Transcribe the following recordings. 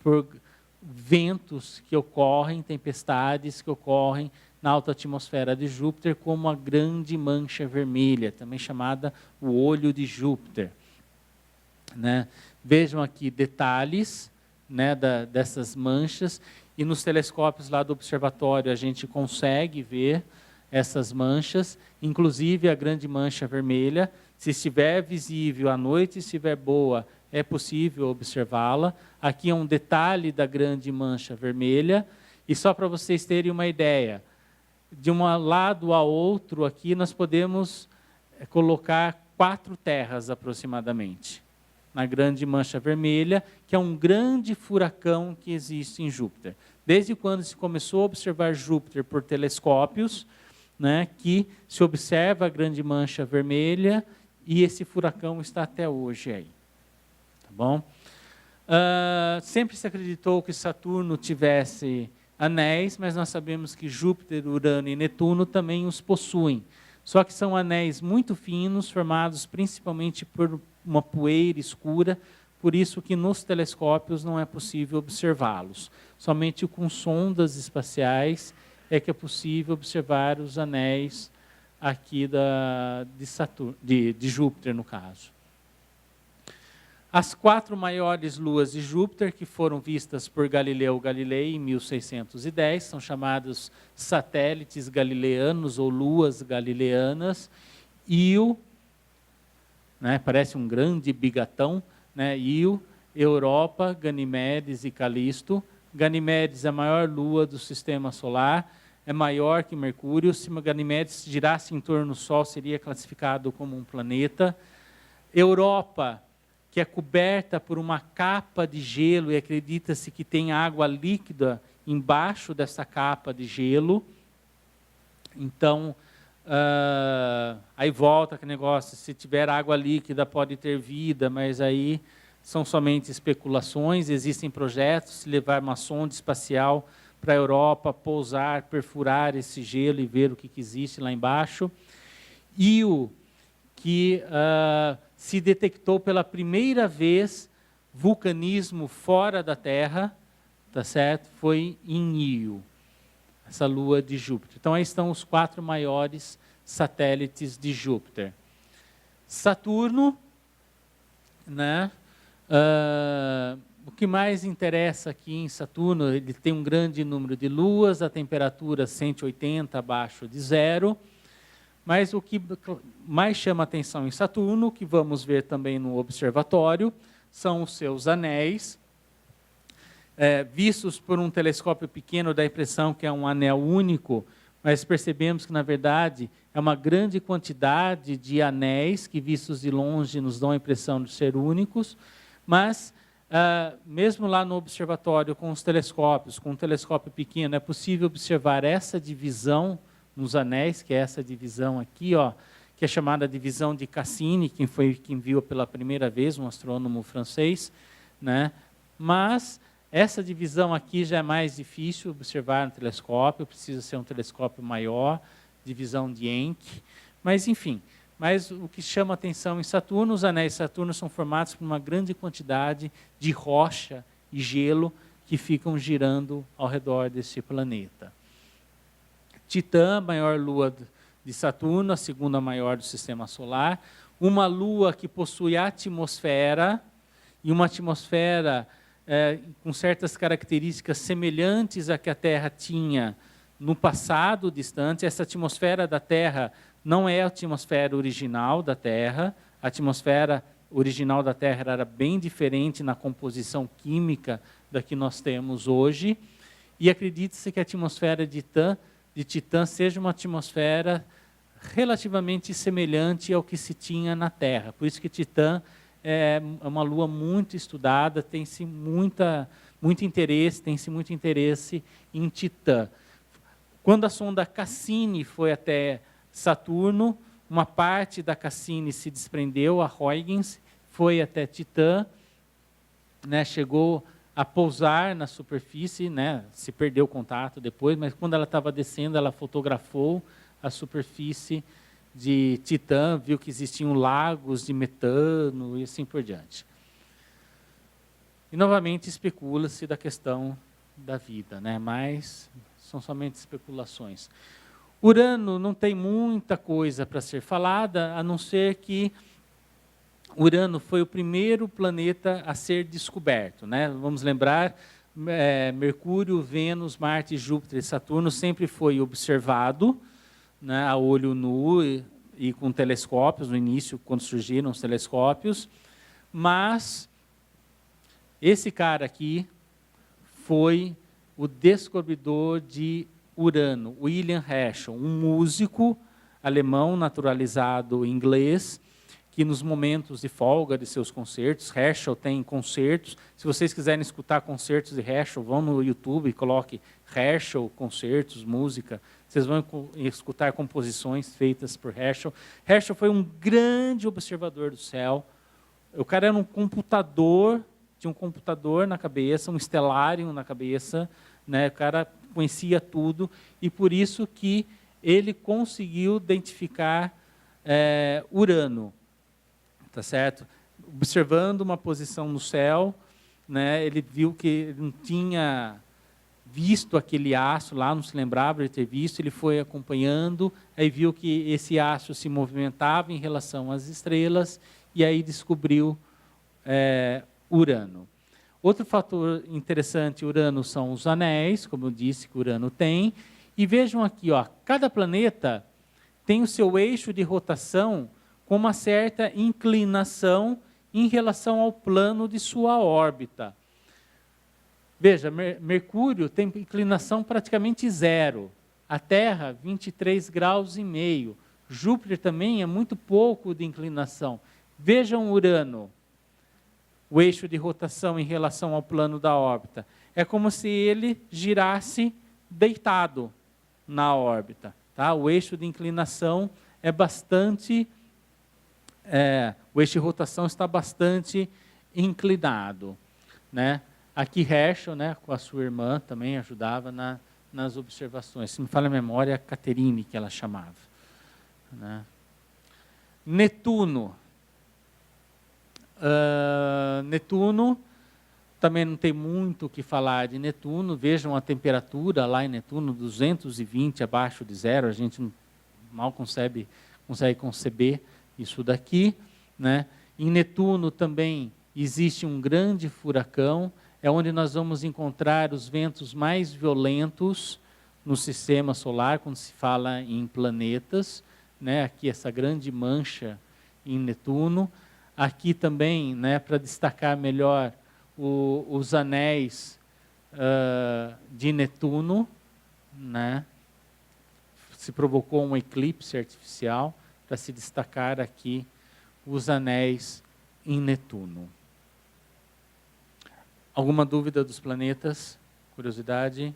por ventos que ocorrem, tempestades que ocorrem na alta atmosfera de Júpiter, como a grande mancha vermelha, também chamada o olho de Júpiter. Né? Vejam aqui detalhes, né, dessas manchas, e nos telescópios lá do observatório a gente consegue ver essas manchas, inclusive a grande mancha vermelha. Se estiver visível à noite, se estiver boa, é possível observá-la. Aqui é um detalhe da grande mancha vermelha, e só para vocês terem uma ideia, de um lado a outro aqui nós podemos colocar 4 terras aproximadamente, na grande mancha vermelha, que é um grande furacão que existe em Júpiter. Desde quando se começou a observar Júpiter por telescópios, né, que se observa a grande mancha vermelha, e esse furacão está até hoje aí. Tá bom? Sempre se acreditou que Saturno tivesse anéis, mas nós sabemos que Júpiter, Urano e Netuno também os possuem. Só que são anéis muito finos, formados principalmente por uma poeira escura, por isso que nos telescópios não é possível observá-los. Somente com sondas espaciais é que é possível observar os anéis aqui de Júpiter, no caso. As 4 maiores luas de Júpiter, que foram vistas por Galileu Galilei em 1610, são chamados satélites galileanos ou luas galileanas. Io, né, parece um grande bigatão, né, Io, Europa, Ganimedes e Calisto. Ganimedes é a maior lua do sistema solar, é maior que Mercúrio. Se Ganimedes girasse em torno do Sol, seria classificado como um planeta. Europa, que é coberta por uma capa de gelo, e acredita-se que tem água líquida embaixo dessa capa de gelo. Então, aí volta aquele negócio, se tiver água líquida pode ter vida, mas aí são somente especulações. Existem projetos de levar uma sonda espacial para a Europa, pousar, perfurar esse gelo e ver o que existe lá embaixo. Io, que se detectou pela primeira vez vulcanismo fora da Terra, tá certo? Foi em Io, essa lua de Júpiter. Então aí estão os 4 maiores satélites de Júpiter. Saturno, né? O que mais interessa aqui em Saturno, ele tem um grande número de luas, a temperatura 180 abaixo de zero. Mas o que mais chama atenção em Saturno, que vamos ver também no observatório, são os seus anéis. Vistos por um telescópio pequeno, dá a impressão que é um anel único, mas percebemos que, na verdade, é uma grande quantidade de anéis que, vistos de longe, nos dão a impressão de ser únicos. Mas, mesmo lá no observatório, com os telescópios, com um telescópio pequeno, é possível observar essa divisão nos anéis, que é essa divisão aqui, ó, que é chamada divisão de Cassini, quem viu pela primeira vez, um astrônomo francês, né? Mas essa divisão aqui já é mais difícil observar no telescópio, precisa ser um telescópio maior, divisão de Encke, mas enfim. Mas o que chama atenção em Saturno, os anéis de Saturno são formados por uma grande quantidade de rocha e gelo que ficam girando ao redor desse planeta. Titã, maior lua de Saturno, a segunda maior do sistema solar. Uma lua que possui atmosfera, e uma atmosfera com certas características semelhantes à que a Terra tinha no passado distante. Essa atmosfera da Terra não é a atmosfera original da Terra. A atmosfera original da Terra era bem diferente na composição química da que nós temos hoje. E acredita-se que a atmosfera de Titã seja uma atmosfera relativamente semelhante ao que se tinha na Terra. Por isso que Titã é uma lua muito estudada, tem-se muito interesse em Titã. Quando a sonda Cassini foi até Saturno, uma parte da Cassini se desprendeu, a Huygens, foi até Titã, né, chegou a pousar na superfície, né, se perdeu o contato depois, mas quando ela estava descendo, ela fotografou a superfície de Titã, viu que existiam lagos de metano e assim por diante. E, novamente, especula-se da questão da vida, né? Mas são somente especulações. Urano não tem muita coisa para ser falada, a não ser que Urano foi o primeiro planeta a ser descoberto, né? Vamos lembrar, Mercúrio, Vênus, Marte, Júpiter e Saturno sempre foi observado, né, a olho nu e com telescópios, no início, quando surgiram os telescópios, mas esse cara aqui foi o descobridor de Urano, William Herschel, um músico alemão naturalizado inglês, que nos momentos de folga de seus concertos, Herschel tem concertos, se vocês quiserem escutar concertos de Herschel, vão no YouTube e coloque Herschel, concertos, música, vocês vão escutar composições feitas por Herschel. Herschel foi um grande observador do céu, o cara era um computador, tinha um computador na cabeça, um estelário na cabeça, né? O cara conhecia tudo, e por isso que ele conseguiu identificar Urano. Tá certo? Observando uma posição no céu, né, ele viu que ele não tinha visto aquele astro lá, não se lembrava de ter visto, ele foi acompanhando, aí viu que esse astro se movimentava em relação às estrelas, e aí descobriu Urano. Outro fator interessante, Urano, são os anéis, como eu disse que Urano tem, e vejam aqui, ó, cada planeta tem o seu eixo de rotação com uma certa inclinação em relação ao plano de sua órbita. Veja, Mercúrio tem inclinação praticamente zero. A Terra, 23 graus e meio. Júpiter também é muito pouco de inclinação. Vejam Urano, o eixo de rotação em relação ao plano da órbita. É como se ele girasse deitado na órbita. Tá? O eixo de inclinação é bastante... o eixo de rotação está bastante inclinado, né? Aqui Herschel, né, com a sua irmã, também ajudava nas observações. Se me falha a memória, é a Caterine que ela chamava, né? Netuno. Netuno, também não tem muito o que falar de Netuno. Vejam a temperatura lá em Netuno, 220 abaixo de zero, a gente mal consegue conceber isso daqui, né? Em Netuno também existe um grande furacão, é onde nós vamos encontrar os ventos mais violentos no sistema solar, quando se fala em planetas, né? Aqui essa grande mancha em Netuno. Aqui também, né, para destacar melhor os anéis de Netuno, né? Se provocou um eclipse artificial, para se destacar aqui os anéis em Netuno. Alguma dúvida dos planetas? Curiosidade?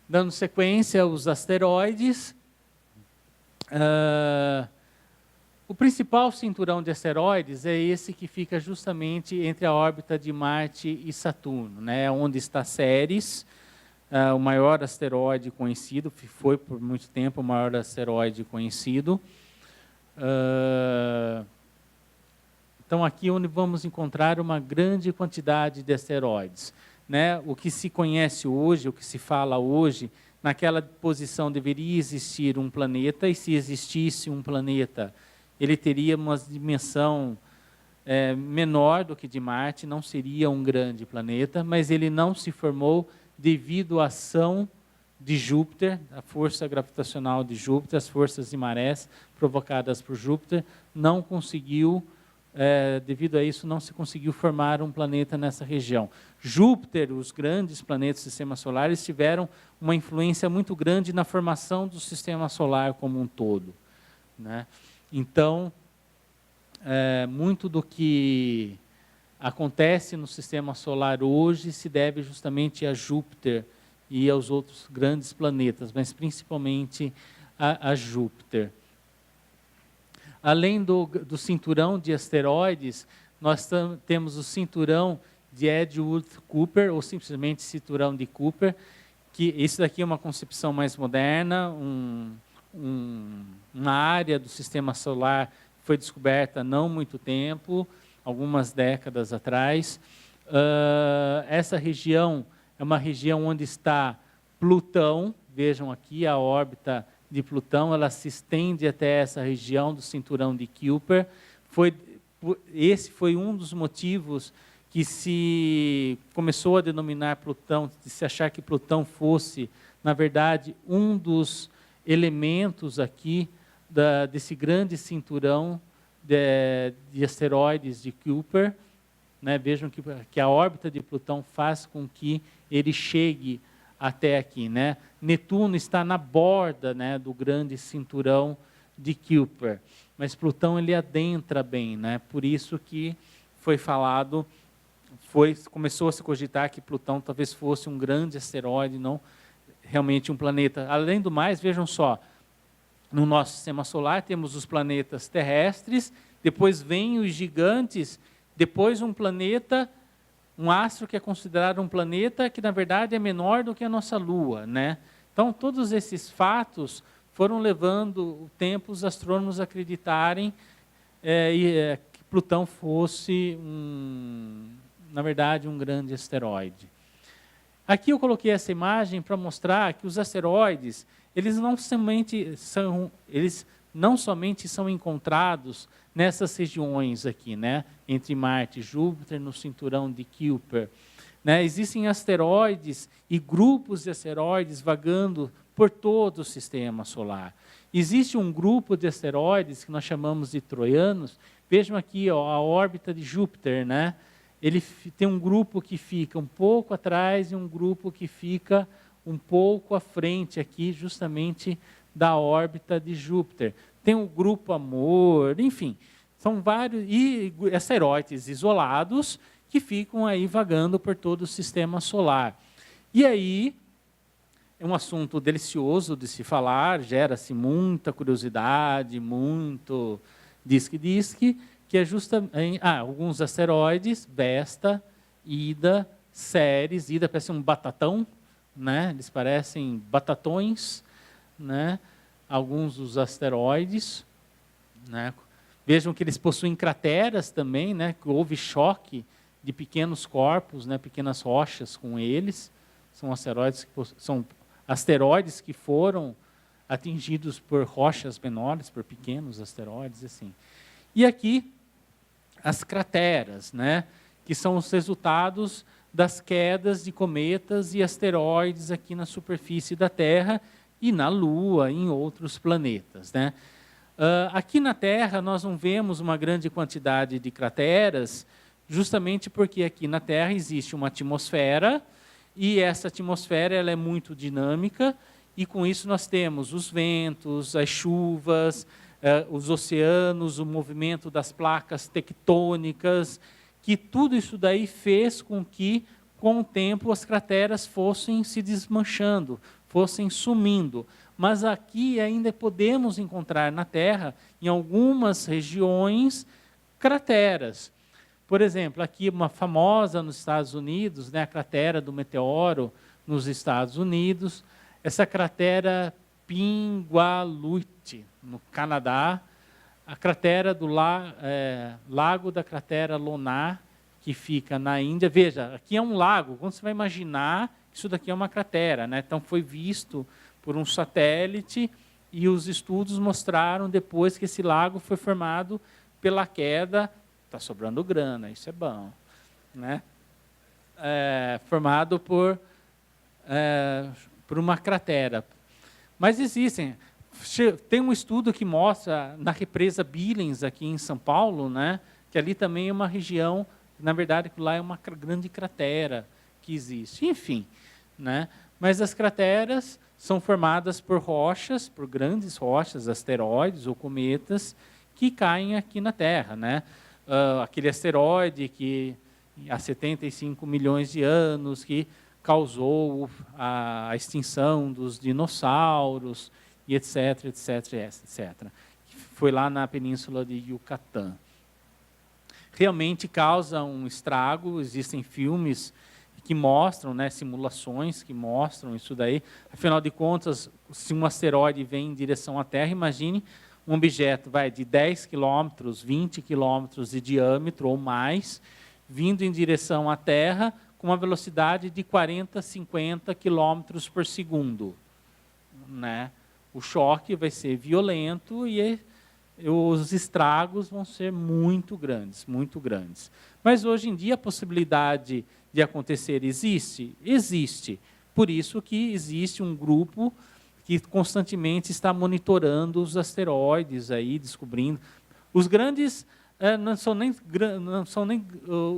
Dando sequência aos asteroides, o principal cinturão de asteroides é esse que fica justamente entre a órbita de Marte e Saturno, né? Onde está Ceres, o maior asteroide conhecido, foi por muito tempo o maior asteroide conhecido. Então, aqui onde vamos encontrar uma grande quantidade de asteroides, né? O que se conhece hoje, o que se fala hoje, naquela posição deveria existir um planeta, e se existisse um planeta, ele teria uma dimensão menor do que de Marte, não seria um grande planeta, mas ele não se formou devido à ação de Júpiter, a força gravitacional de Júpiter, as forças de marés provocadas por Júpiter, não conseguiu, devido a isso, não se conseguiu formar um planeta nessa região. Júpiter, os grandes planetas do sistema solar, eles tiveram uma influência muito grande na formação do sistema solar como um todo, né? Então, muito do que acontece no sistema solar hoje se deve justamente a Júpiter e aos outros grandes planetas, mas principalmente a Júpiter. Além do cinturão de asteroides, nós temos o cinturão de Edgeworth-Kuiper, ou simplesmente cinturão de Kuiper, que isso daqui é uma concepção mais moderna, uma área do sistema solar foi descoberta há não muito tempo, algumas décadas atrás. Essa região é uma região onde está Plutão. Vejam aqui a órbita de Plutão, ela se estende até essa região do cinturão de Kuiper. Esse foi um dos motivos que se começou a denominar Plutão, de se achar que Plutão fosse, na verdade, um dos elementos aqui desse grande cinturão de asteroides de Kuiper. Né? Vejam que a órbita de Plutão faz com que ele chegue até aqui. Né? Netuno está na borda, né, do grande cinturão de Kuiper, mas Plutão ele adentra bem, né? Por isso que foi falado, começou a se cogitar que Plutão talvez fosse um grande asteroide, não realmente um planeta. Além do mais, vejam só, no nosso sistema solar temos os planetas terrestres, depois vêm os gigantes, depois um planeta, um astro que é considerado um planeta que na verdade é menor do que a nossa Lua, né? Então todos esses fatos foram levando o tempo os astrônomos a acreditarem que Plutão fosse, na verdade, um grande asteroide. Aqui eu coloquei essa imagem para mostrar que os asteroides, eles não somente são encontrados nessas regiões aqui, né, entre Marte e Júpiter, no cinturão de Kuiper. Né, existem asteroides e grupos de asteroides vagando por todo o sistema solar. Existe um grupo de asteroides que nós chamamos de troianos. Vejam aqui, ó, a órbita de Júpiter, né? Ele tem um grupo que fica um pouco atrás e um grupo que fica um pouco à frente aqui, justamente da órbita de Júpiter. Tem o grupo Amor, enfim, são vários asteroides isolados que ficam aí vagando por todo o sistema solar. E aí, é um assunto delicioso de se falar, gera-se muita curiosidade, muito disque, que é justamente alguns asteroides, Vesta, Ida, Ceres. Ida parece um batatão, né? Eles parecem batatões, né? Alguns dos asteroides, né? Vejam que eles possuem crateras também, né? Que houve choque de pequenos corpos, né? Pequenas rochas com eles. São asteroides que foram atingidos por rochas menores, por pequenos asteroides, assim. E aqui as crateras, né? Que são os resultados das quedas de cometas e asteroides aqui na superfície da Terra e na Lua, e em outros planetas, né? Aqui na Terra nós não vemos uma grande quantidade de crateras, justamente porque aqui na Terra existe uma atmosfera, e essa atmosfera ela é muito dinâmica, e com isso nós temos os ventos, as chuvas, os oceanos, o movimento das placas tectônicas, que tudo isso daí fez com que, com o tempo, as crateras fossem se desmanchando, fossem sumindo. Mas aqui ainda podemos encontrar na Terra, em algumas regiões, crateras. Por exemplo, aqui uma famosa nos Estados Unidos, né, a cratera do meteoro nos Estados Unidos, essa cratera Pingualuit, no Canadá, a cratera do lago da cratera Lunar, que fica na Índia. Veja, aqui é um lago, quando você vai imaginar, isso daqui é uma cratera, né? Então foi visto por um satélite e os estudos mostraram depois que esse lago foi formado pela queda. Está sobrando grana, isso é bom, né? Formado por uma cratera. Mas existem. Tem um estudo que mostra na represa Billings, aqui em São Paulo, né, que ali também é uma região, na verdade, lá é uma grande cratera que existe. Enfim, né? Mas as crateras são formadas por rochas, por grandes rochas, asteroides ou cometas, que caem aqui na Terra, né? Aquele asteroide que há 75 milhões de anos, que causou a extinção dos dinossauros, e etc, etc, etc. Foi lá na península de Yucatán. Realmente causa um estrago, existem filmes que mostram, né, simulações que mostram isso daí. Afinal de contas, se um asteroide vem em direção à Terra, imagine um objeto vai de 10 quilômetros, 20 quilômetros de diâmetro ou mais, vindo em direção à Terra com uma velocidade de 40, 50 quilômetros por segundo, né? O choque vai ser violento e os estragos vão ser muito grandes, muito grandes. Mas hoje em dia a possibilidade de acontecer existe? Existe. Por isso que existe um grupo que constantemente está monitorando os asteroides aí, descobrindo. Os grandes não são nem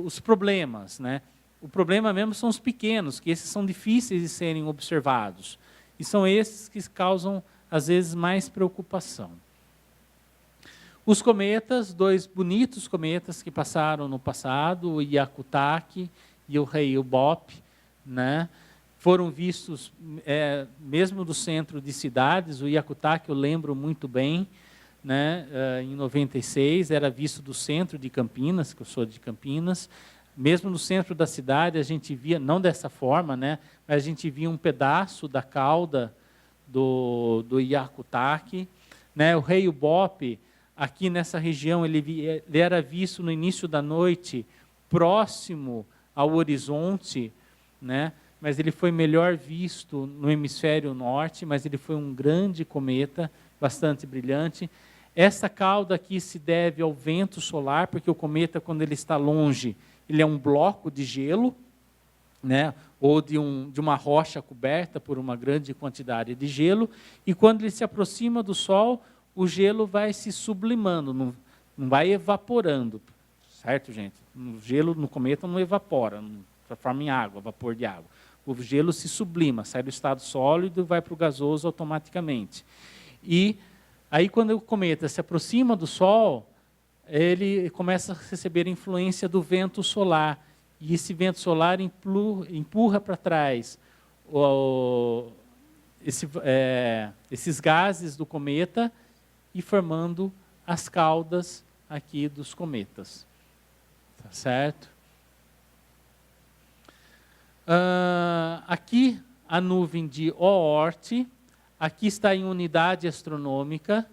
os problemas, né? O problema mesmo são os pequenos, que esses são difíceis de serem observados. E são esses que causam, às vezes, mais preocupação. Os cometas, 2 bonitos cometas que passaram no passado, o Hyakutake e o Hale-Bopp, né? Foram vistos mesmo do centro de cidades. O Hyakutake eu lembro muito bem, né? Em 96, era visto do centro de Campinas, que eu sou de Campinas. Mesmo no centro da cidade, a gente via, não dessa forma, né? Mas a gente via um pedaço da cauda do Hyakutake, né? O Hale-Bopp, aqui nessa região, ele era visto no início da noite, próximo ao horizonte, né? Mas ele foi melhor visto no hemisfério norte, mas ele foi um grande cometa, bastante brilhante. Essa cauda aqui se deve ao vento solar, porque o cometa, quando ele está longe, ele é um bloco de gelo, né? Ou de uma rocha coberta por uma grande quantidade de gelo, e quando ele se aproxima do Sol, o gelo vai se sublimando, não vai evaporando, certo, gente? O gelo no cometa não evapora, não transforma em água, vapor de água. O gelo se sublima, sai do estado sólido e vai para o gasoso automaticamente. E aí, quando o cometa se aproxima do Sol, ele começa a receber a influência do vento solar. E esse vento solar empurra para trás esses gases do cometa e formando as caudas aqui dos cometas. Tá certo? Aqui a nuvem de Oort, aqui está em unidade astronômica,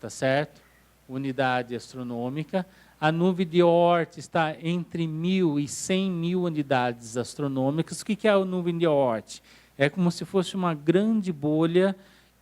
tá certo? Unidade astronômica. A nuvem de Oort está entre 1.000 e 100.000 unidades astronômicas. O que é a nuvem de Oort? É como se fosse uma grande bolha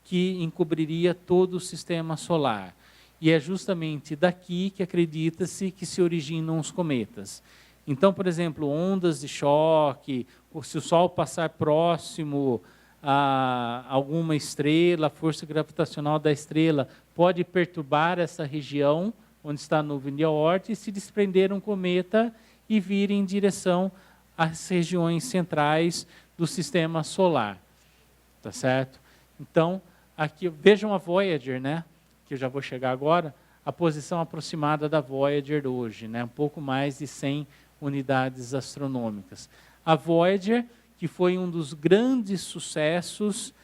que encobriria todo o sistema solar. E é justamente daqui que acredita-se que se originam os cometas. Então, por exemplo, ondas de choque, ou se o Sol passar próximo a alguma estrela, a força gravitacional da estrela pode perturbar essa região onde está a nuvem de Oort e se desprender um cometa e vir em direção às regiões centrais do sistema solar. Tá certo? Então, aqui vejam a Voyager, né? Que eu já vou chegar agora, a posição aproximada da Voyager hoje, né? Um pouco mais de 100 unidades astronômicas. A Voyager, que foi um dos grandes sucessos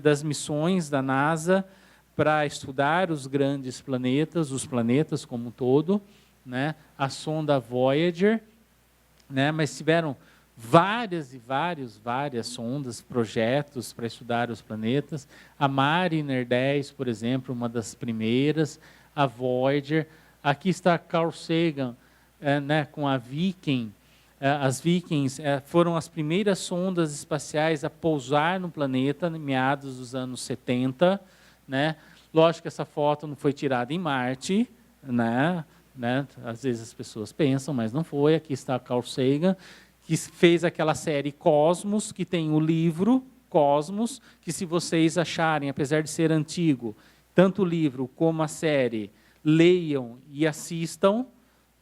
das missões da NASA para estudar os grandes planetas, os planetas como um todo, né? A sonda Voyager, né? Mas tiveram várias sondas, projetos para estudar os planetas. A Mariner 10, por exemplo, uma das primeiras. A Voyager. Aqui está Carl Sagan, né, com a Viking. As Vikings foram as primeiras sondas espaciais a pousar no planeta, em meados dos anos 70. Né? Lógico que essa foto não foi tirada em Marte, né? Às vezes as pessoas pensam, mas não foi. Aqui está Carl Sagan, que fez aquela série Cosmos, que tem o livro Cosmos, que se vocês acharem, apesar de ser antigo, tanto o livro como a série, leiam e assistam,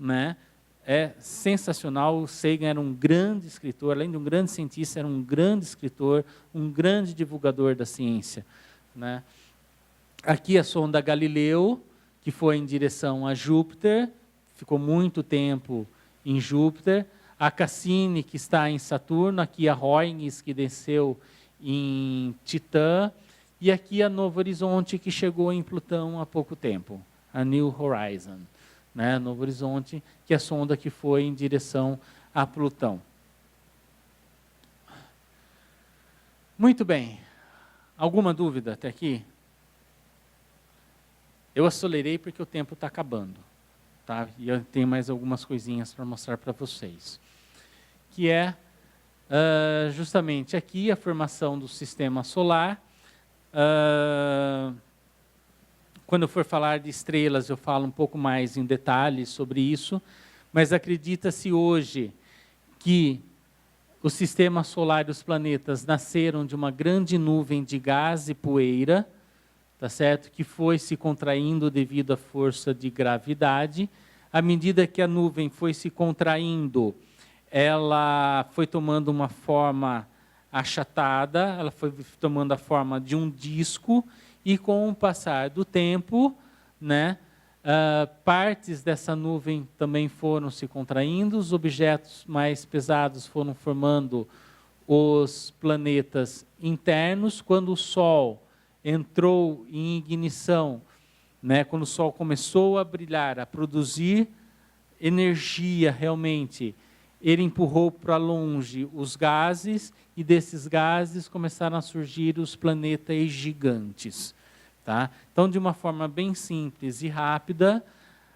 né? É sensacional. O Sagan era um grande escritor, além de um grande cientista, era um grande escritor, um grande divulgador da ciência. Né? Aqui a sonda Galileu, que foi em direção a Júpiter, ficou muito tempo em Júpiter. A Cassini, que está em Saturno, aqui a Huygens, que desceu em Titã, e aqui a Novo Horizonte, que chegou em Plutão há pouco tempo, a New Horizon, né? Novo Horizonte, que é a sonda que foi em direção a Plutão. Muito bem. Alguma dúvida até aqui? Eu acelerei porque o tempo está acabando, tá? E eu tenho mais algumas coisinhas para mostrar para vocês. Que é justamente aqui a formação do sistema solar. Quando eu for falar de estrelas, eu falo um pouco mais em detalhes sobre isso, mas acredita-se hoje que o sistema solar e os planetas nasceram de uma grande nuvem de gás e poeira, tá certo? Que foi se contraindo devido à força de gravidade. À medida que a nuvem foi se contraindo, ela foi tomando uma forma achatada, ela foi tomando a forma de um disco, e com o passar do tempo, né, partes dessa nuvem também foram se contraindo, os objetos mais pesados foram formando os planetas internos. Quando o Sol entrou em ignição, né, quando o Sol começou a brilhar, a produzir energia realmente, ele empurrou para longe os gases, e desses gases começaram a surgir os planetas gigantes. Tá? Então, de uma forma bem simples e rápida,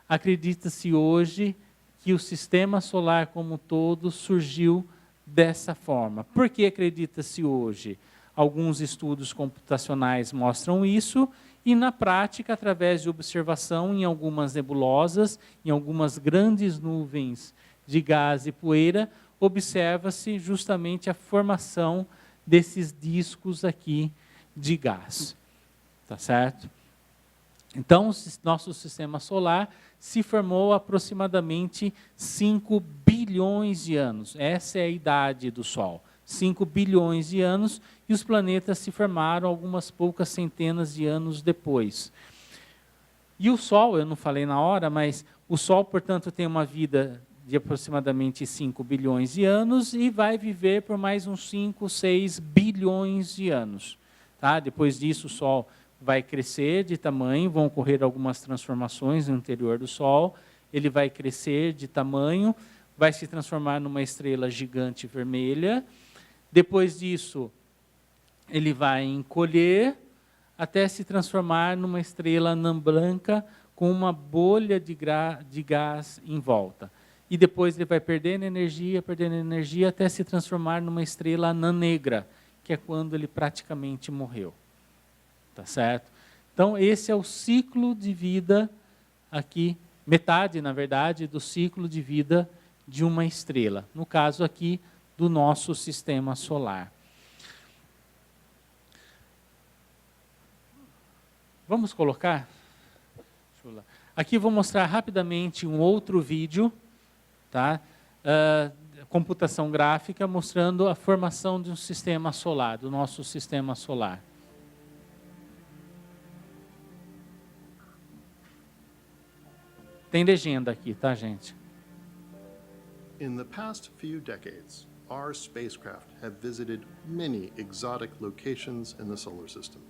acredita-se hoje que o sistema solar como um todo surgiu dessa forma. Por que acredita-se hoje? Alguns estudos computacionais mostram isso, e na prática, através de observação em algumas nebulosas, em algumas grandes nuvens de gás e poeira, observa-se justamente a formação desses discos aqui de gás. Tá certo? Então, o nosso sistema solar se formou há aproximadamente 5 bilhões de anos. Essa é a idade do Sol. 5 bilhões de anos, e os planetas se formaram algumas poucas centenas de anos depois. E o Sol, eu não falei na hora, mas o Sol, portanto, tem uma vida de aproximadamente 5 bilhões de anos e vai viver por mais uns 5, 6 bilhões de anos. Tá? Depois disso, o Sol vai crescer de tamanho, vão ocorrer algumas transformações no interior do Sol, ele vai crescer de tamanho, vai se transformar numa estrela gigante vermelha. Depois disso, ele vai encolher até se transformar numa estrela anã branca com uma bolha de gás em volta. E depois ele vai perdendo energia até se transformar numa estrela anã negra, que é quando ele praticamente morreu. Tá certo? Então, esse é o ciclo de vida aqui, metade, na verdade, do ciclo de vida de uma estrela. No caso aqui, do nosso sistema solar. Vamos colocar? Aqui vou mostrar rapidamente um outro vídeo, tá? Computação gráfica, mostrando a formação de um sistema solar, do nosso sistema solar. Tem legenda aqui, tá, gente? In the past few decades, our spacecraft have visited many exotic locations in the solar system,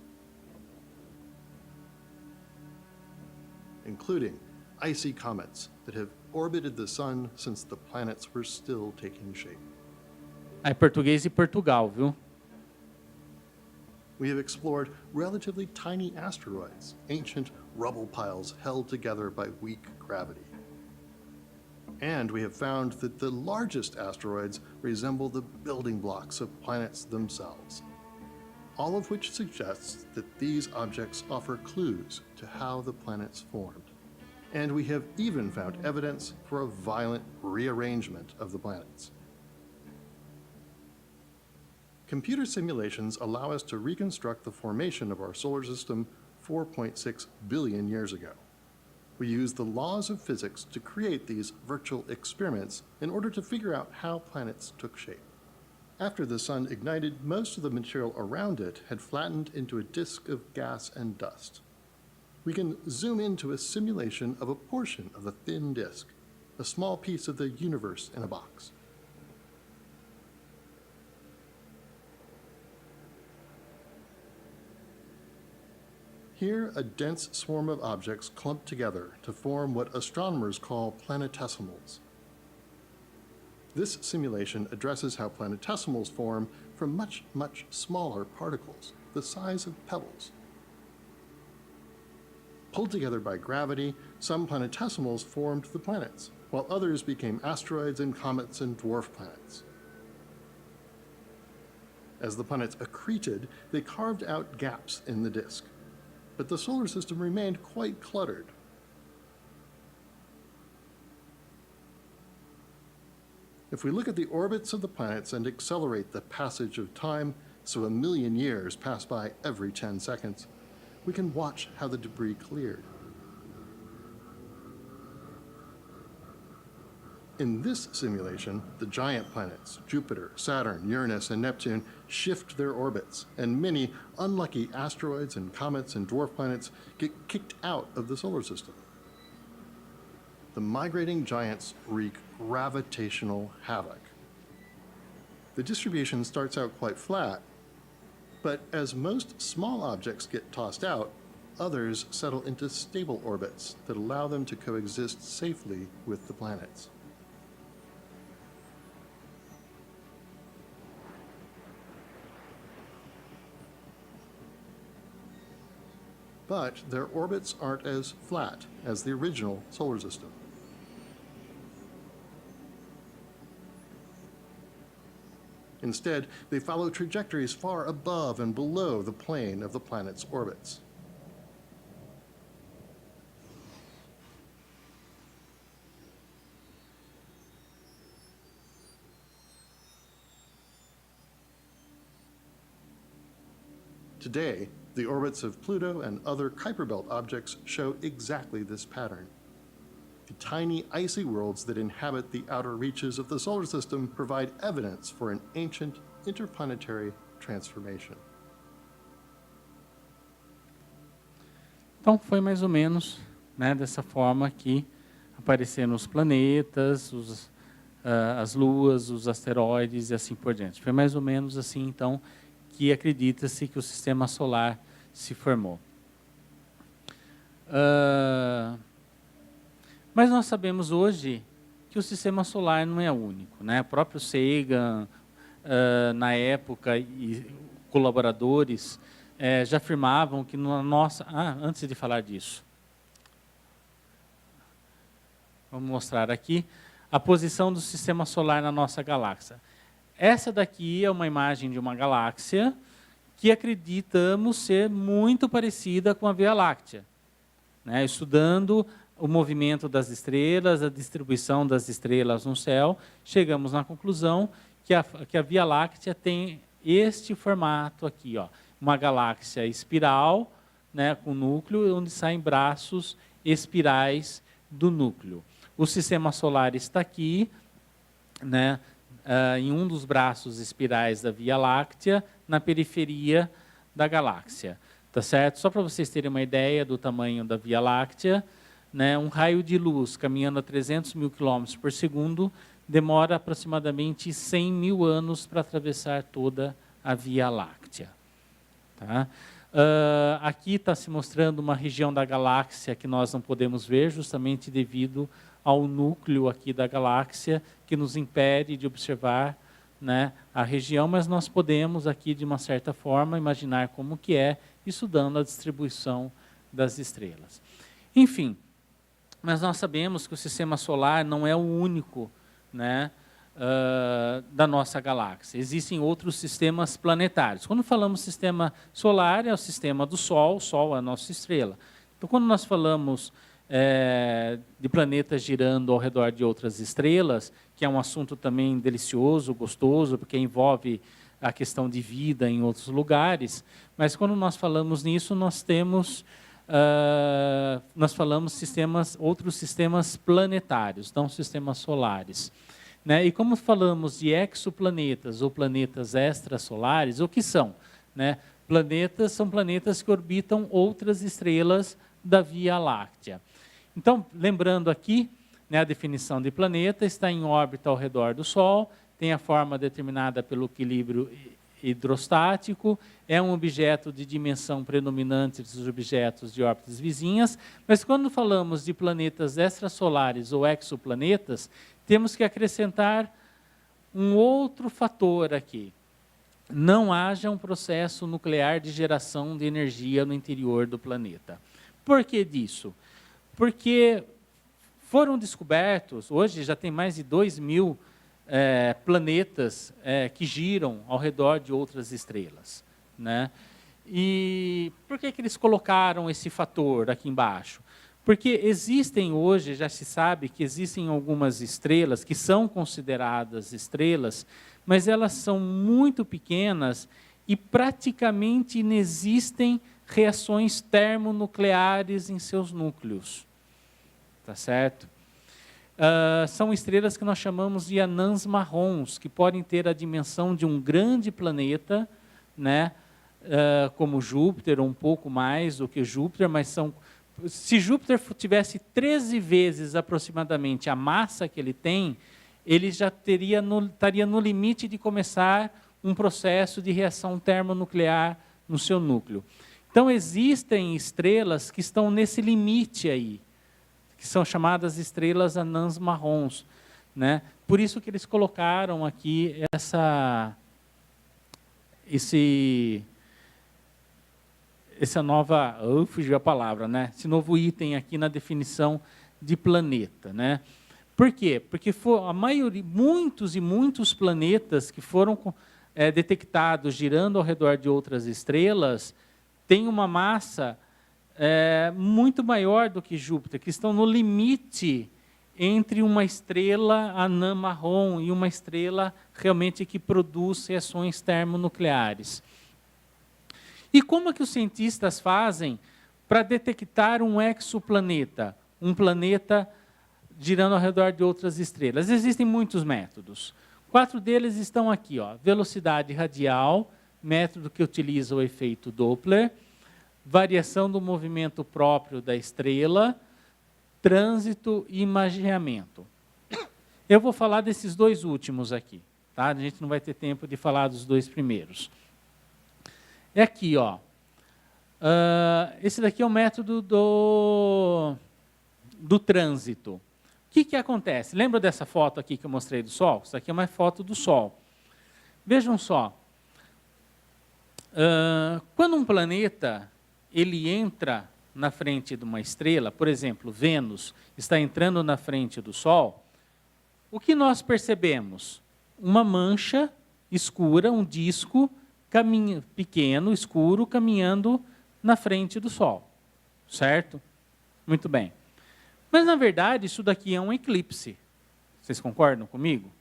including icy comets that have orbited the sun since the planets were still taking shape. É português de Portugal, viu? We have explored relatively tiny asteroids, ancient rubble piles held together by weak gravity. And we have found that the largest asteroids resemble the building blocks of planets themselves, all of which suggests that these objects offer clues to how the planets formed. And we have even found evidence for a violent rearrangement of the planets. Computer simulations allow us to reconstruct the formation of our solar system 4.6 billion years ago. We use the laws of physics to create these virtual experiments in order to figure out how planets took shape. After the sun ignited, most of the material around it had flattened into a disk of gas and dust. We can zoom into a simulation of a portion of the thin disk, a small piece of the universe in a box. Here, a dense swarm of objects clump together to form what astronomers call planetesimals. This simulation addresses how planetesimals form from much, much smaller particles, the size of pebbles. Pulled together by gravity, some planetesimals formed the planets, while others became asteroids and comets and dwarf planets. As the planets accreted, they carved out gaps in the disk, but the solar system remained quite cluttered. If we look at the orbits of the planets and accelerate the passage of time, so 1 million years pass by every 10 seconds, we can watch how the debris cleared. In this simulation, the giant planets, Jupiter, Saturn, Uranus, and Neptune, shift their orbits, and many unlucky asteroids and comets and dwarf planets get kicked out of the solar system. The migrating giants wreak gravitational havoc. The distribution starts out quite flat, but as most small objects get tossed out, others settle into stable orbits that allow them to coexist safely with the planets. But their orbits aren't as flat as the original solar system. Instead, they follow trajectories far above and below the plane of the planet's orbits. Today, the orbits of Pluto and other Kuiper Belt objects show exactly this pattern. The tiny icy worlds that inhabit the outer reaches of the solar system provide evidence for an ancient interplanetary transformation. Então, foi mais ou menos, né, dessa forma que apareceram os planetas, as luas, os asteroides e assim por diante. Foi mais ou menos assim, então, que acredita-se que o sistema solar se formou. Mas nós sabemos hoje que o sistema solar não é único, né? O próprio Sagan, na época, e colaboradores já afirmavam que na nossa... antes de falar disso, vamos mostrar aqui a posição do sistema solar na nossa galáxia. Essa daqui é uma imagem de uma galáxia que acreditamos ser muito parecida com a Via Láctea, né? Estudando o movimento das estrelas, a distribuição das estrelas no céu, chegamos na conclusão que a Via Láctea tem este formato aqui, ó, uma galáxia espiral, né, com núcleo, onde saem braços espirais do núcleo. O sistema solar está aqui, né, em um dos braços espirais da Via Láctea, na periferia da galáxia. Tá certo? Só para vocês terem uma ideia do tamanho da Via Láctea, né, um raio de luz caminhando a 300 mil quilômetros por segundo demora aproximadamente 100 mil anos para atravessar toda a Via Láctea. Tá? Aqui está se mostrando uma região da galáxia que nós não podemos ver, justamente devido ao núcleo aqui da galáxia, que nos impede de observar, né, a região, mas nós podemos aqui, de uma certa forma, imaginar como que é, estudando a distribuição das estrelas. Enfim, mas nós sabemos que o sistema solar não é o único, né, da nossa galáxia. Existem outros sistemas planetários. Quando falamos sistema solar, é o sistema do Sol, o Sol é a nossa estrela. Então, quando nós falamos de planetas girando ao redor de outras estrelas, que é um assunto também delicioso, gostoso, porque envolve a questão de vida em outros lugares, mas quando nós falamos nisso, nós falamos outros sistemas planetários, não sistemas solares. Né? E como falamos de exoplanetas ou planetas extrasolares, o que são? Né? Planetas são planetas que orbitam outras estrelas da Via Láctea. Então, lembrando aqui, né, a definição de planeta, está em órbita ao redor do Sol, tem a forma determinada pelo equilíbrio hidrostático, é um objeto de dimensão predominante dos objetos de órbitas vizinhas, mas quando falamos de planetas extrasolares ou exoplanetas, temos que acrescentar um outro fator aqui. Não haja um processo nuclear de geração de energia no interior do planeta. Por que disso? Porque foram descobertos, hoje já tem mais de 2.000 planetas que giram ao redor de outras estrelas, né? E por que eles colocaram esse fator aqui embaixo? Porque existem hoje, já se sabe que existem algumas estrelas que são consideradas estrelas, mas elas são muito pequenas e praticamente inexistem reações termonucleares em seus núcleos. Tá certo? São estrelas que nós chamamos de anãs marrons, que podem ter a dimensão de um grande planeta, né? Como Júpiter, ou um pouco mais do que Júpiter, mas são... Se Júpiter tivesse 13 vezes aproximadamente a massa que ele tem, ele já estaria no limite de começar um processo de reação termonuclear no seu núcleo. Então, existem estrelas que estão nesse limite aí, que são chamadas estrelas anãs marrons, né? Por isso que eles colocaram aqui essa nova, fugiu a palavra, né? Esse novo item aqui na definição de planeta, né? Por quê? Porque a maioria, muitos e muitos planetas que foram detectados girando ao redor de outras estrelas têm uma massa muito maior do que Júpiter, que estão no limite entre uma estrela anã marrom e uma estrela realmente que produz reações termonucleares. E como é que os cientistas fazem para detectar um exoplaneta, um planeta girando ao redor de outras estrelas? Existem muitos métodos. 4 deles estão aqui, ó. Velocidade radial, método que utiliza o efeito Doppler, variação do movimento próprio da estrela, trânsito e imageamento. Eu vou falar desses 2 últimos aqui, tá? A gente não vai ter tempo de falar dos 2 primeiros. É aqui, ó. Esse daqui é o método do trânsito. O que acontece? Lembra dessa foto aqui que eu mostrei do Sol? Isso aqui é uma foto do Sol. Vejam só. Quando um planeta ele entra na frente de uma estrela, por exemplo, Vênus está entrando na frente do Sol, o que nós percebemos? Uma mancha escura, um disco pequeno, escuro, caminhando na frente do Sol. Certo? Muito bem. Mas, na verdade, isso daqui é um eclipse. Vocês concordam comigo?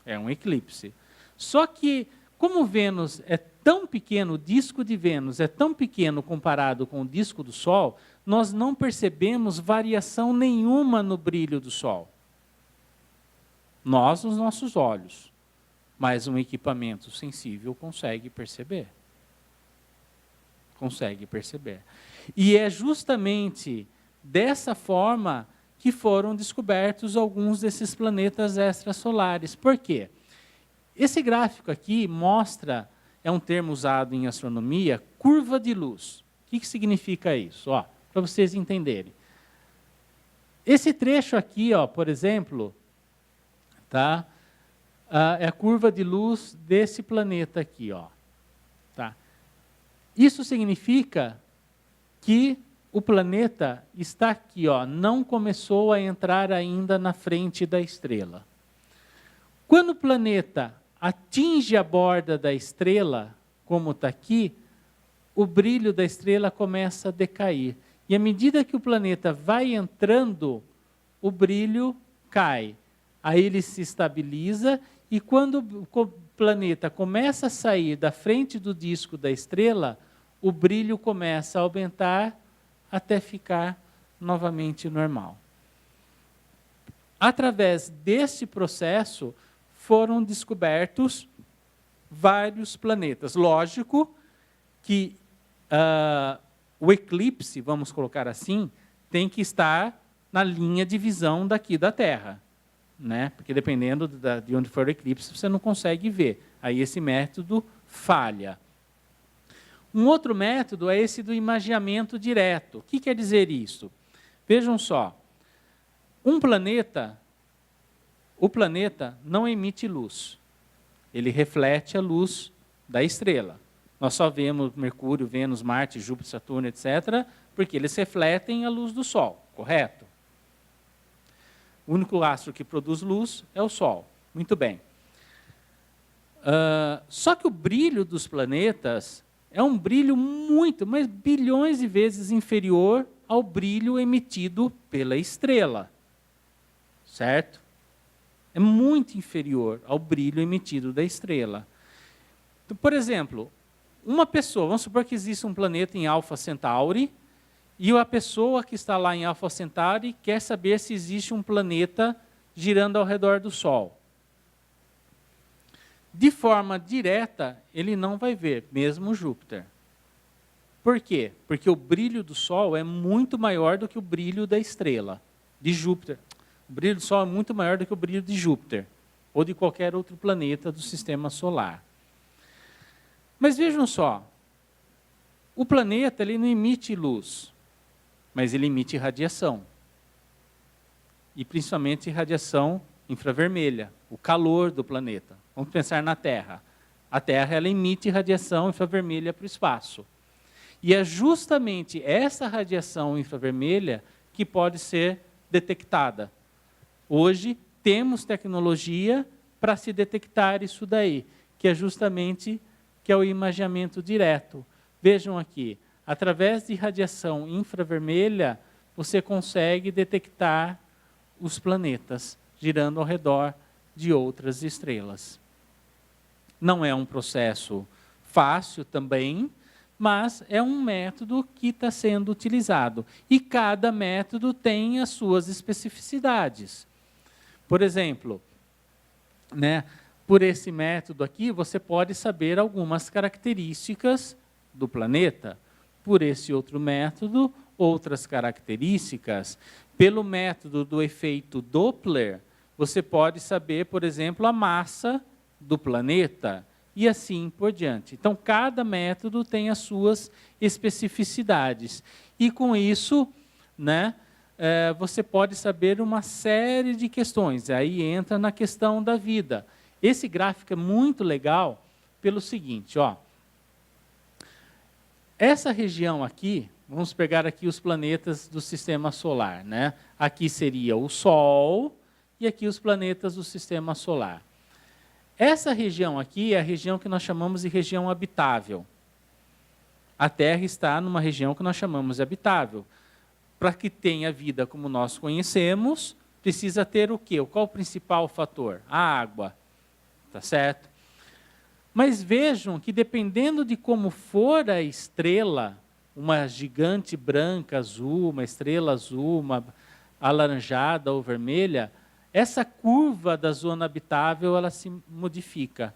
É um eclipse. Só que, como Vênus é tão pequeno, o disco de Vênus é tão pequeno comparado com o disco do Sol, nós não percebemos variação nenhuma no brilho do Sol. Nós, nos nossos olhos. Mas um equipamento sensível consegue perceber. Consegue perceber. E é justamente dessa forma que foram descobertos alguns desses planetas extrasolares. Por quê? Esse gráfico aqui mostra, é um termo usado em astronomia, curva de luz. O que significa isso? Para vocês entenderem. Esse trecho aqui, por exemplo, tá? É a curva de luz desse planeta aqui, tá? Isso significa que o planeta está aqui, não começou a entrar ainda na frente da estrela. Quando o planeta atinge a borda da estrela, como está aqui, o brilho da estrela começa a decair. E à medida que o planeta vai entrando, o brilho cai. Aí ele se estabiliza e quando o planeta começa a sair da frente do disco da estrela, o brilho começa a aumentar até ficar novamente normal. Através desse processo, foram descobertos vários planetas. Lógico que o eclipse, vamos colocar assim, tem que estar na linha de visão daqui da Terra. Né? Porque dependendo de onde for o eclipse, você não consegue ver. Aí esse método falha. Um outro método é esse do imageamento direto. O que quer dizer isso? Vejam só. O planeta não emite luz. Ele reflete a luz da estrela. Nós só vemos Mercúrio, Vênus, Marte, Júpiter, Saturno, etc., porque eles refletem a luz do Sol, correto? O único astro que produz luz é o Sol. Muito bem. Só que o brilho dos planetas é um brilho muito, mas bilhões de vezes inferior ao brilho emitido pela estrela. Certo? É muito inferior ao brilho emitido da estrela. Então, por exemplo, uma pessoa, vamos supor que existe um planeta em Alpha Centauri, e a pessoa que está lá em Alpha Centauri quer saber se existe um planeta girando ao redor do Sol. De forma direta, ele não vai ver, mesmo Júpiter. Por quê? Porque o brilho do Sol é muito maior do que o brilho da estrela, de Júpiter. O brilho do Sol é muito maior do que o brilho de Júpiter, ou de qualquer outro planeta do sistema solar. Mas vejam só, o planeta ele não emite luz, mas ele emite radiação. E principalmente radiação infravermelha, o calor do planeta. Vamos pensar na Terra. A Terra ela emite radiação infravermelha para o espaço. E é justamente essa radiação infravermelha que pode ser detectada. Hoje temos tecnologia para se detectar isso daí, que é justamente o imageamento direto. Vejam aqui, através de radiação infravermelha, você consegue detectar os planetas girando ao redor de outras estrelas. Não é um processo fácil também, mas é um método que está sendo utilizado. E cada método tem as suas especificidades. Por exemplo, por esse método aqui, você pode saber algumas características do planeta. Por esse outro método, outras características. Pelo método do efeito Doppler, você pode saber, por exemplo, a massa do planeta e assim por diante. Então, cada método tem as suas especificidades. E com isso, você pode saber uma série de questões. Aí entra na questão da vida. Esse gráfico é muito legal pelo seguinte, ó. Essa região aqui, vamos pegar aqui os planetas do sistema solar, Aqui seria o Sol e aqui os planetas do sistema solar. Essa região aqui é a região que nós chamamos de região habitável. A Terra está numa região que nós chamamos de habitável. Para que tenha vida como nós conhecemos, precisa ter o quê? Qual o principal fator? A água. Tá certo? Mas vejam que dependendo de como for a estrela, uma gigante branca, azul, uma estrela azul, uma alaranjada ou vermelha, essa curva da zona habitável ela se modifica.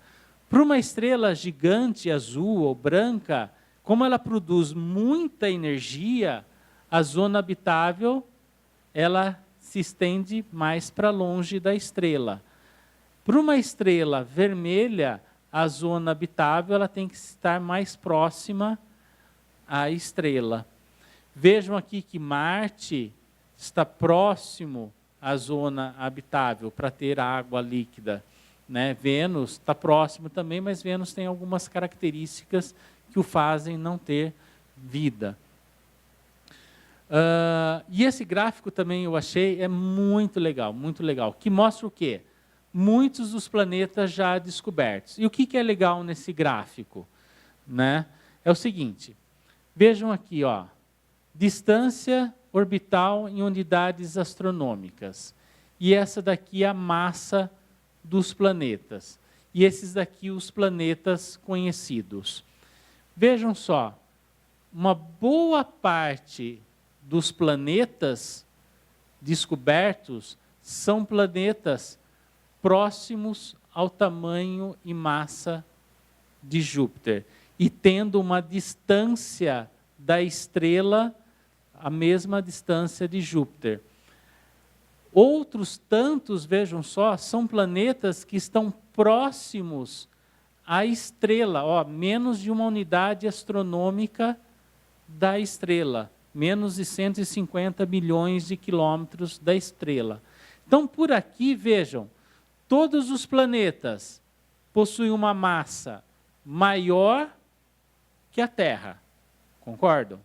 Para uma estrela gigante azul ou branca, como ela produz muita energia, a zona habitável ela se estende mais para longe da estrela. Para uma estrela vermelha, a zona habitável ela tem que estar mais próxima à estrela. Vejam aqui que Marte está próximo à zona habitável para ter água líquida. Vênus está próximo também, mas Vênus tem algumas características que o fazem não ter vida. E esse gráfico também eu achei muito legal, que mostra o quê? Muitos dos planetas já descobertos. E o que é legal nesse gráfico? É o seguinte, vejam aqui, ó, distância orbital em unidades astronômicas. E essa daqui é a massa dos planetas. E esses daqui os planetas conhecidos. Vejam só, uma boa parte dos planetas descobertos são planetas próximos ao tamanho e massa de Júpiter, e tendo uma distância da estrela a mesma distância de Júpiter. Outros tantos, vejam só, são planetas que estão próximos à estrela, menos de uma unidade astronômica da estrela, menos de 150 milhões de quilômetros da estrela. Então, por aqui, vejam, todos os planetas possuem uma massa maior que a Terra. Concordam?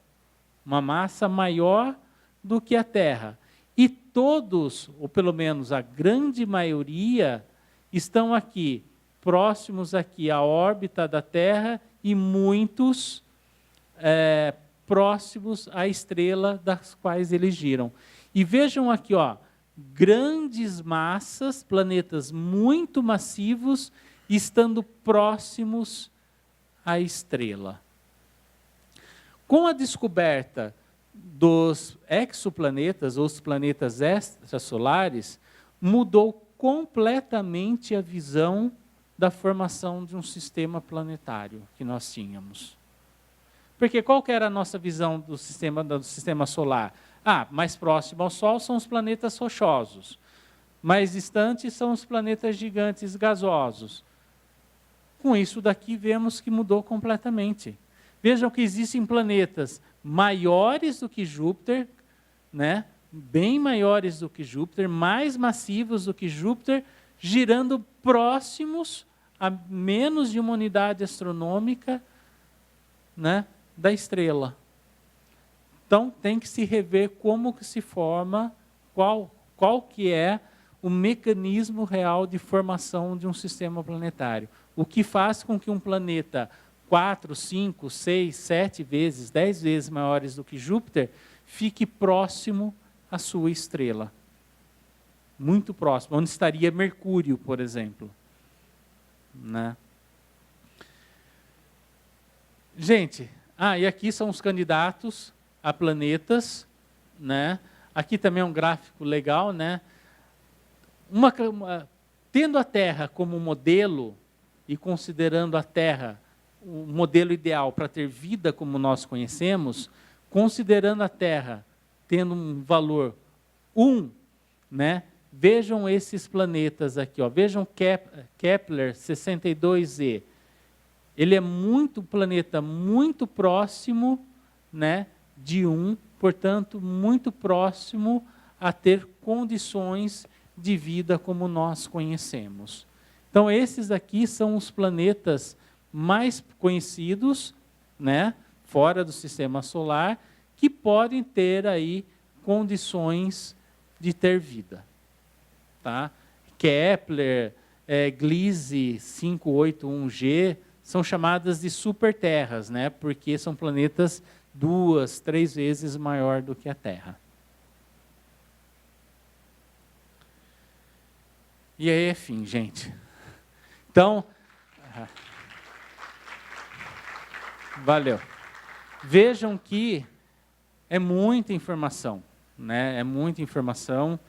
uma massa maior do que a Terra. E todos, ou pelo menos a grande maioria, estão aqui, próximos aqui à órbita da Terra e muitos próximos à estrela das quais eles giram. E vejam aqui, ó, grandes massas, planetas muito massivos, estando próximos à estrela. Com a descoberta dos exoplanetas, ou os planetas extrasolares, mudou completamente a visão da formação de um sistema planetário que nós tínhamos. Porque qual que era a nossa visão do sistema solar? Mais próximo ao Sol são os planetas rochosos. Mais distantes são os planetas gigantes gasosos. Com isso daqui vemos que mudou completamente. Vejam que existem planetas maiores do que Júpiter, né? Bem maiores do que Júpiter, mais massivos do que Júpiter, girando próximos a menos de uma unidade astronômica, né, da estrela. Então, tem que se rever como que se forma, qual que é o mecanismo real de formação de um sistema planetário. O que faz com que um planeta 4, 5, 6, 7 vezes, 10 vezes maiores do que Júpiter, fique próximo à sua estrela. Muito próximo, onde estaria Mercúrio, por exemplo. Né? Gente, e aqui são os candidatos a planetas, né? Aqui também é um gráfico legal, né? Tendo a Terra como modelo e considerando a Terra o modelo ideal para ter vida como nós conhecemos, considerando a Terra tendo um valor 1, né? Vejam esses planetas aqui, ó. Vejam Kepler 62e. Ele é planeta muito próximo, né, de 1, portanto, muito próximo a ter condições de vida como nós conhecemos. Então, esses aqui são os planetas mais conhecidos, né, fora do sistema solar, que podem ter aí condições de ter vida. Tá? Kepler, Gliese 581G, são chamadas de superterras, né, porque são planetas 2, 3 vezes maior do que a Terra. E aí, enfim, gente. Então, valeu. Vejam que é muita informação, né? É muita informação.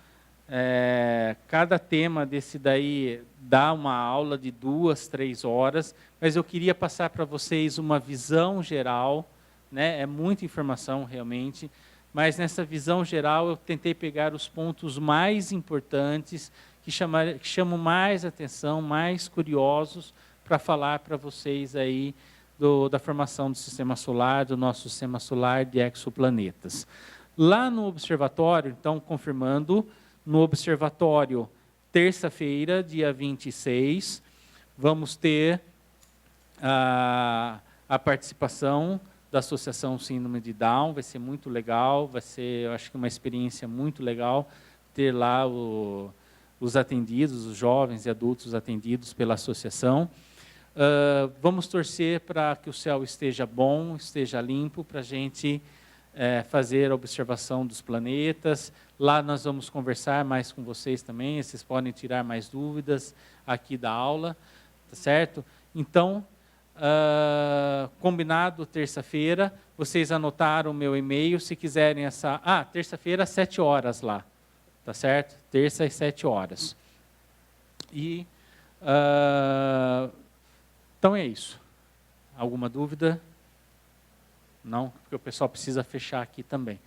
Cada tema desse daí dá uma aula de 2, 3 horas, mas eu queria passar para vocês uma visão geral, né? É muita informação realmente, mas nessa visão geral eu tentei pegar os pontos mais importantes, que chamam mais atenção, mais curiosos, para falar para vocês aí da formação do sistema solar, do nosso sistema solar de exoplanetas. Lá no observatório, então, confirmando, no observatório, terça-feira, dia 26, vamos ter a participação da Associação Síndrome de Down. Vai ser muito legal, vai ser, eu acho que uma experiência muito legal ter lá os atendidos, os jovens e adultos atendidos pela associação. Vamos torcer para que o céu esteja bom, esteja limpo, para a gente fazer a observação dos planetas. Lá nós vamos conversar mais com vocês também, vocês podem tirar mais dúvidas aqui da aula, tá certo? Então, combinado, terça-feira, vocês anotaram o meu e-mail, se quiserem terça-feira às 7 horas lá, tá certo? Terça às 7 horas. E, então é isso. Alguma dúvida? Não? Porque o pessoal precisa fechar aqui também.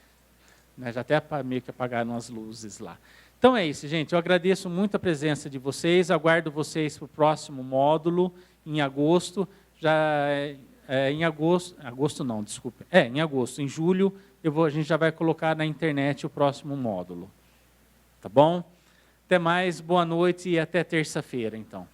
Já até meio que apagaram as luzes lá. Então é isso, gente. Eu agradeço muito a presença de vocês. Aguardo vocês para o próximo módulo, em agosto. Em agosto não, desculpe. Em agosto. Em julho, a gente já vai colocar na internet o próximo módulo. Tá bom? Até mais, boa noite e até terça-feira, então.